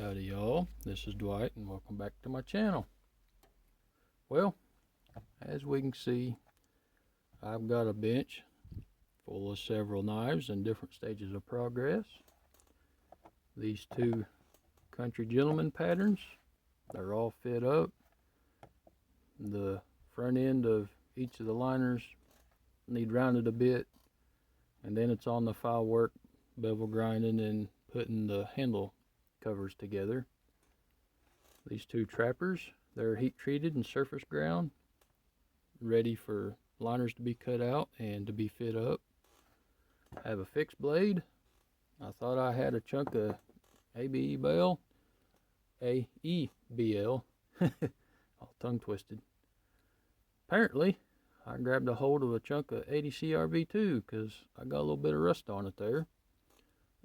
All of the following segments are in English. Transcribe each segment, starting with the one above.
Howdy y'all, this is Dwight and welcome back to my channel. Well, as we can see, I've got a bench full of several knives in different stages of progress. These two country gentleman patterns, they're all fit up. The front end of each of the liners need rounded a bit, and then it's on the file work, bevel grinding and putting the handle covers together. These two trappers, they're heat treated and surface ground, ready for liners to be cut out and to be fit up. I have a fixed blade. I thought I had a chunk of ABL, all tongue twisted. Apparently, I grabbed a hold of a chunk of 80 CRV2 because I got a little bit of rust on it there.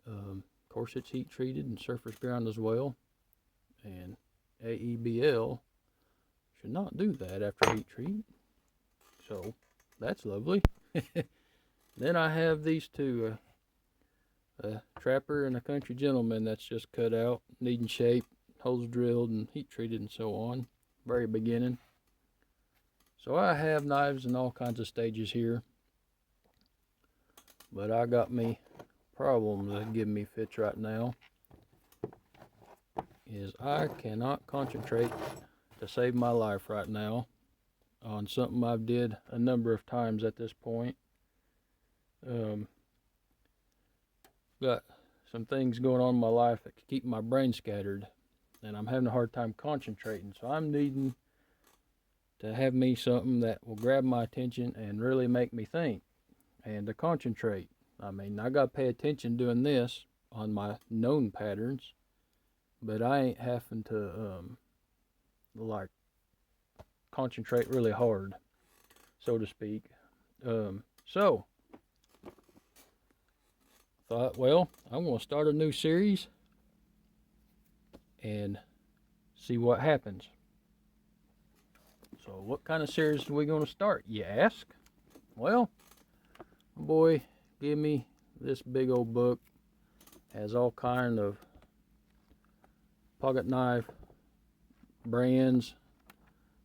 Of course, it's heat treated and surface ground as well, and AEBL should not do that after heat treat, so that's lovely. Then I have these two, a trapper and a country gentleman that's just cut out, needing shape, holes drilled and heat treated and so on, very beginning. So I have knives in all kinds of stages here, but I got me problem that give me fits right now is I cannot concentrate to save my life right now on something I've did a number of times at this point. Got some things going on in my life that keep my brain scattered, and I'm having a hard time concentrating, so I'm needing to have me something that will grab my attention and really make me think and to concentrate. I mean, I got to pay attention doing this on my known patterns, but I ain't having to, like, concentrate really hard, so to speak. So, thought, well, I'm going to start a new series and see what happens. So, what kind of series are we going to start, you ask? Well, my boy give me this big old book, has all kind of pocket knife brands,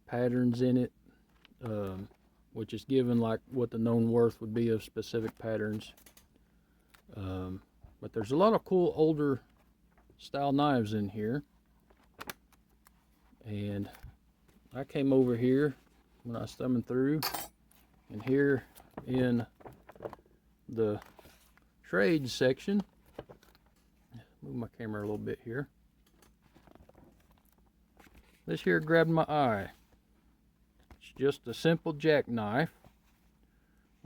patterns in it, which is given like what the known worth would be of specific patterns. But there's a lot of cool older style knives in here, and I came over here when I was thumbing through, and here in the trade section, move my camera a little bit here, this here grabbed my eye. It's just a simple jackknife.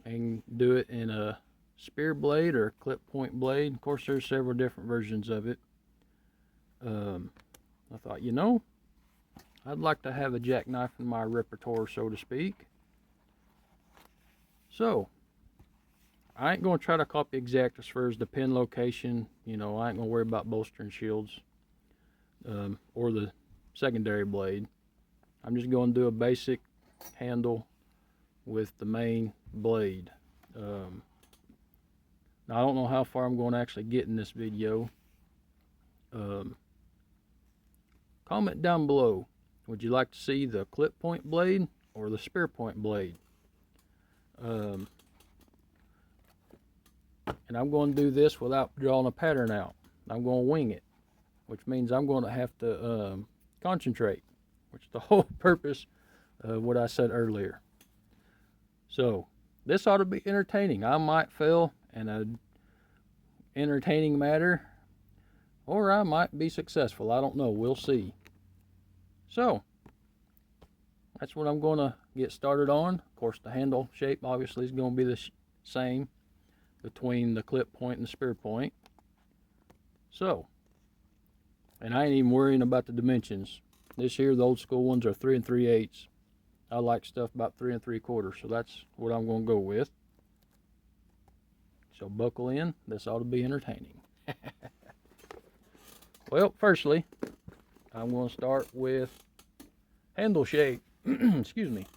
I can do it in a spear blade or a clip point blade. Of course, there's several different versions of it. I thought, you know, I'd like to have a jackknife in my repertoire, so to speak. So I ain't going to try to copy exact as far as the pin location. You know, I ain't going to worry about bolstering shields or the secondary blade. I'm just going to do a basic handle with the main blade. Now, I don't know how far I'm going to actually get in this video. Comment down below. Would you like to see the clip point blade or the spear point blade? And I'm going to do this without drawing a pattern out. I'm going to wing it, which means I'm going to have to concentrate, which is the whole purpose of what I said earlier. So this ought to be entertaining. I might fail in an entertaining matter, or I might be successful. I don't know. We'll see. So that's what I'm going to get started on. Of course, the handle shape obviously is going to be the same between the clip point and the spear point. So, and I ain't even worrying about the dimensions. This here, the old school ones, are 3 3/8. I like stuff about 3 3/4, so that's what I'm going to go with. So buckle in. This ought to be entertaining. Well, firstly, I'm going to start with handle shape. Excuse me.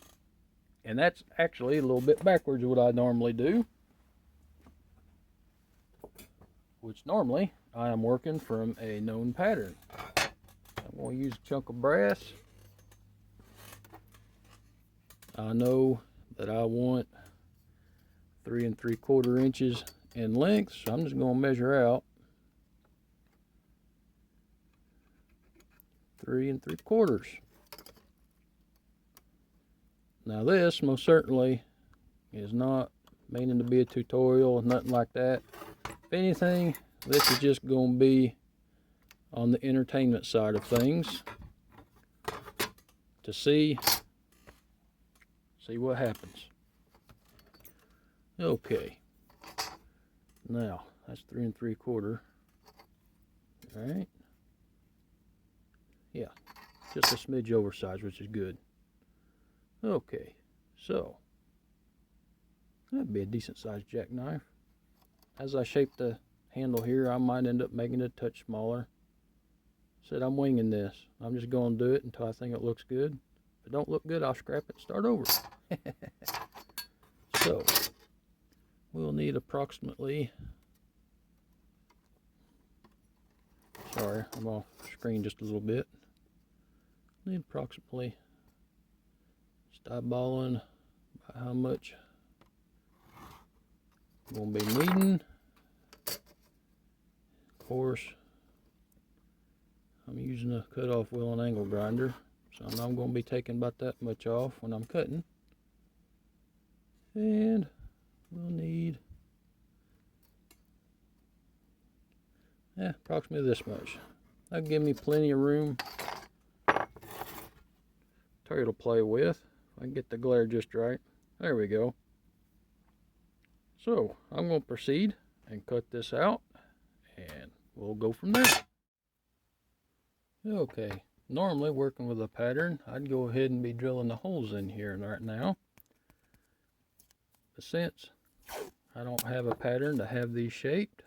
And that's actually a little bit backwards of what I normally do, which normally I am working from a known pattern. I'm going to use a chunk of brass. I know that I want 3 3/4 inches in length, so I'm just going to measure out 3 3/4. Now this most certainly is not meaning to be a tutorial, nothing like that. If anything, this is just going to be on the entertainment side of things to see what happens. Okay, now that's 3 3/4. All right, yeah, just a smidge oversized, which is good. Okay, so that'd be a decent sized jackknife. As I shape the handle here, I might end up making it a touch smaller. Said I'm winging this. I'm just going to do it until I think it looks good. If it don't look good, I'll scrap it and start over. So we'll need approximately, sorry, I'm off screen just a little bit. Need approximately, just eyeballing about how much I'm going to be needing. Of course, I'm using a cutoff wheel and angle grinder, so I know I'm going to be taking about that much off when I'm cutting. And we'll need approximately this much. That'll give me plenty of room to play with. If I can get the glare just right. There we go. So I'm going to proceed and cut this out, and we'll go from there. Okay, normally working with a pattern, I'd go ahead and be drilling the holes in here right now. But since I don't have a pattern to have these shaped,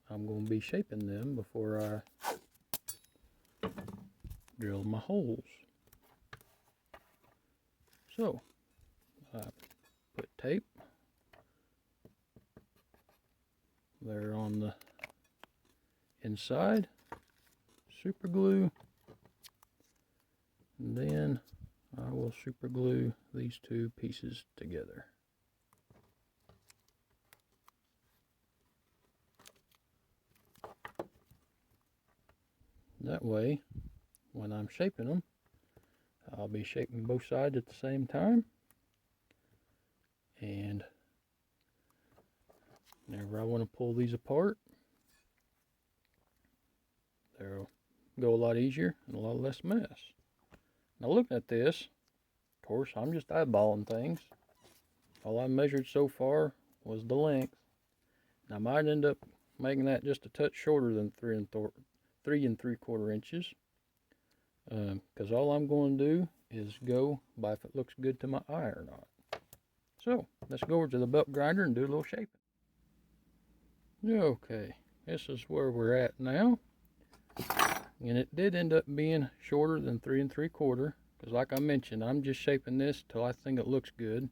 I'm going to be shaping them before I drill my holes. So I put tape there on the inside, super glue, and then I will super glue these two pieces together. That way, when I'm shaping them, I'll be shaping both sides at the same time. And whenever I want to pull these apart, they'll go a lot easier and a lot less mess. Now looking at this, of course, I'm just eyeballing things. All I measured so far was the length. I might end up making that just a touch shorter than 3 3/4 inches. Because all I'm going to do is go by if it looks good to my eye or not. So let's go over to the belt grinder and do a little shaping. Okay, this is where we're at now. And it did end up being shorter than 3 3/4. Because like I mentioned, I'm just shaping this till I think it looks good.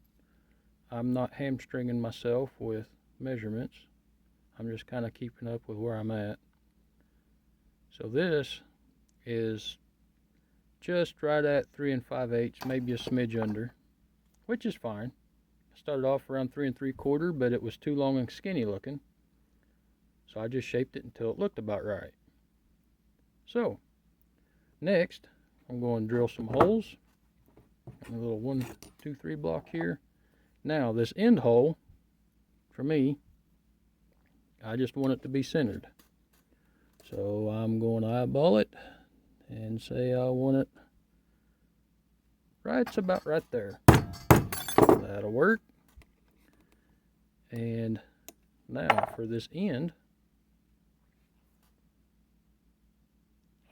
I'm not hamstringing myself with measurements. I'm just kind of keeping up with where I'm at. So this is just right at 3 5/8, maybe a smidge under, which is fine. I started off around 3 3/4, but it was too long and skinny looking. So I just shaped it until it looked about right. So next, I'm going to drill some holes. A little 1, 2, 3 block here. Now this end hole, for me, I just want it to be centered. So I'm going to eyeball it and say I want it right, it's about right there. That'll work. And now for this end,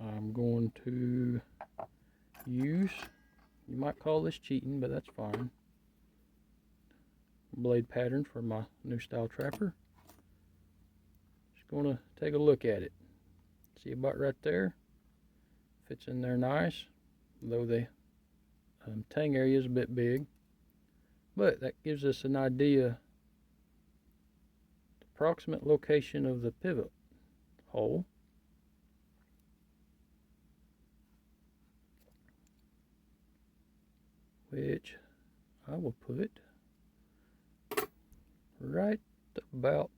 I'm going to use, you might call this cheating, but that's fine, blade pattern for my new style trapper. Just going to take a look at it. See about right there? Fits in there nice, though the tang area is a bit big. But that gives us an idea, the approximate location of the pivot hole. which I will put right about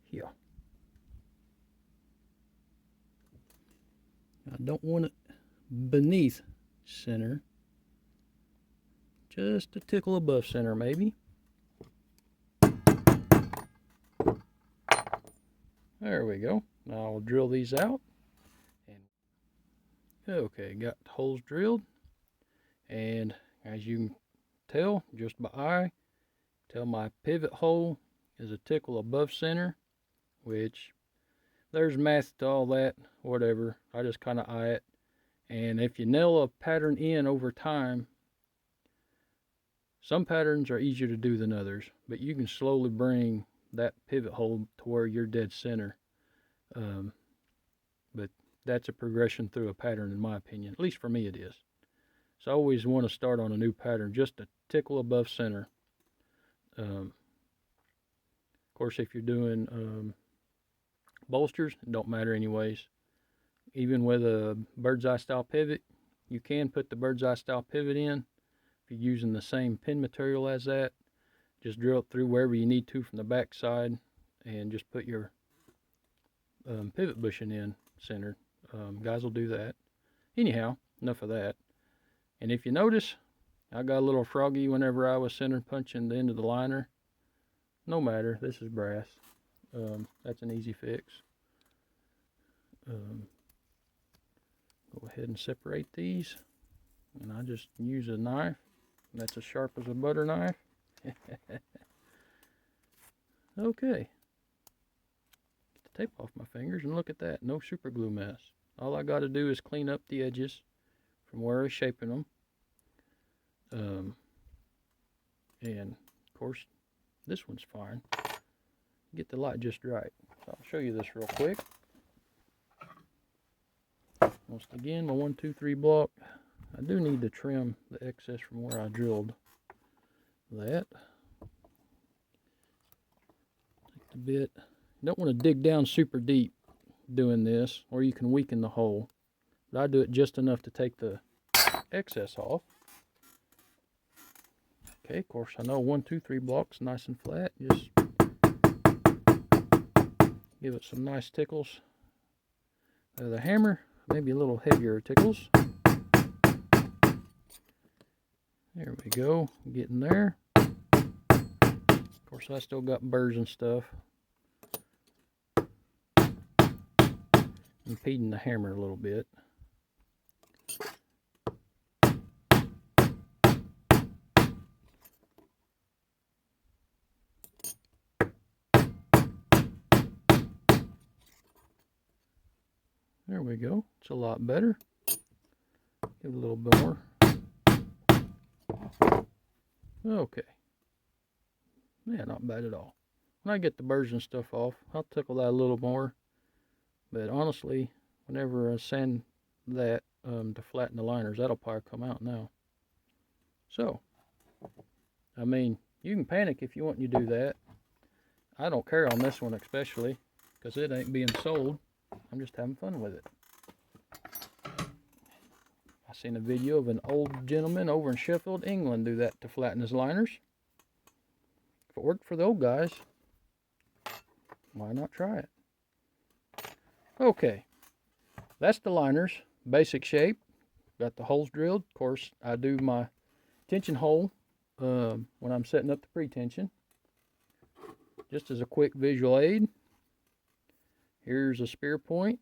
here. I don't want it beneath center, just a tickle above center maybe. There we go. Now I'll drill these out. Okay, got the holes drilled, and as you can tell just by eye, my pivot hole is a tickle above center, which there's math to all that, whatever. I just kind of eye it. And if you nail a pattern in over time, some patterns are easier to do than others, but you can slowly bring that pivot hole to where you're dead center. But that's a progression through a pattern in my opinion. At least for me it is. So I always want to start on a new pattern just a tickle above center. Of course, if you're doing bolsters, it don't matter anyways. Even with a bird's eye style pivot, you can put the bird's eye style pivot in. If you're using the same pin material as that, just drill it through wherever you need to from the back side and just put your pivot bushing in centered. Guys will do that. Anyhow, enough of that. And if you notice, I got a little froggy whenever I was center punching the end of the liner. No matter, this is brass. That's an easy fix. Go ahead and separate these, and I just use a knife that's as sharp as a butter knife. Okay, get the tape off my fingers, and look at that, no super glue mess. All I got to do is clean up the edges from where I was shaping them, and of course this one's fine. Get the light just right. So I'll show you this real quick. Once again, my 1, 2, 3 block. I do need to trim the excess from where I drilled that. Take the bit. You don't want to dig down super deep doing this, or you can weaken the hole. But I do it just enough to take the excess off. Okay, of course I know 1, 2, 3 blocks nice and flat. Just give it some nice tickles with the hammer. Maybe a little heavier tickles. There we go, getting there. Of course, I still got burrs and stuff. Impeding the hammer a little bit. There we go. It's a lot better. Give it a little bit more. Okay. Yeah, not bad at all. When I get the burrs and stuff off, I'll tickle that a little more. But honestly, whenever I sand that to flatten the liners, that'll probably come out now. So, I mean, you can panic if you want to do that. I don't care on this one especially, because it ain't being sold. I'm just having fun with it. I seen a video of an old gentleman over in Sheffield, England do that to flatten his liners. If it worked for the old guys, why not try it? Okay, that's the liners, basic shape. Got the holes drilled. Of course, I do my tension hole when I'm setting up the pre-tension. Just as a quick visual aid, here's a spear point,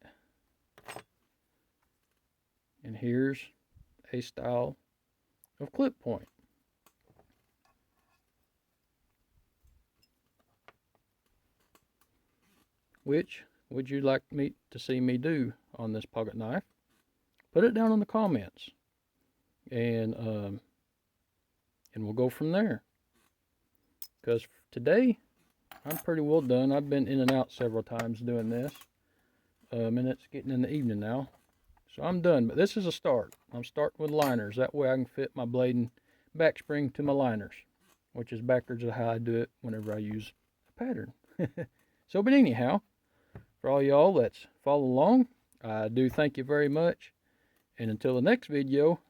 and here's a style of clip point. Which would you like me to see me do on this pocket knife? Put it down in the comments, and we'll go from there. Because today I'm pretty well done. I've been in and out several times doing this, and it's getting in the evening now. So I'm done, but this is a start. I'm starting with liners. That way I can fit my blade and back spring to my liners, which is backwards of how I do it whenever I use a pattern. So, but anyhow, for all y'all that's follow along, I do thank you very much. And until the next video,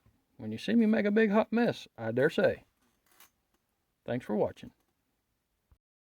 when you see me make a big hot mess, I dare say. Thanks for watching.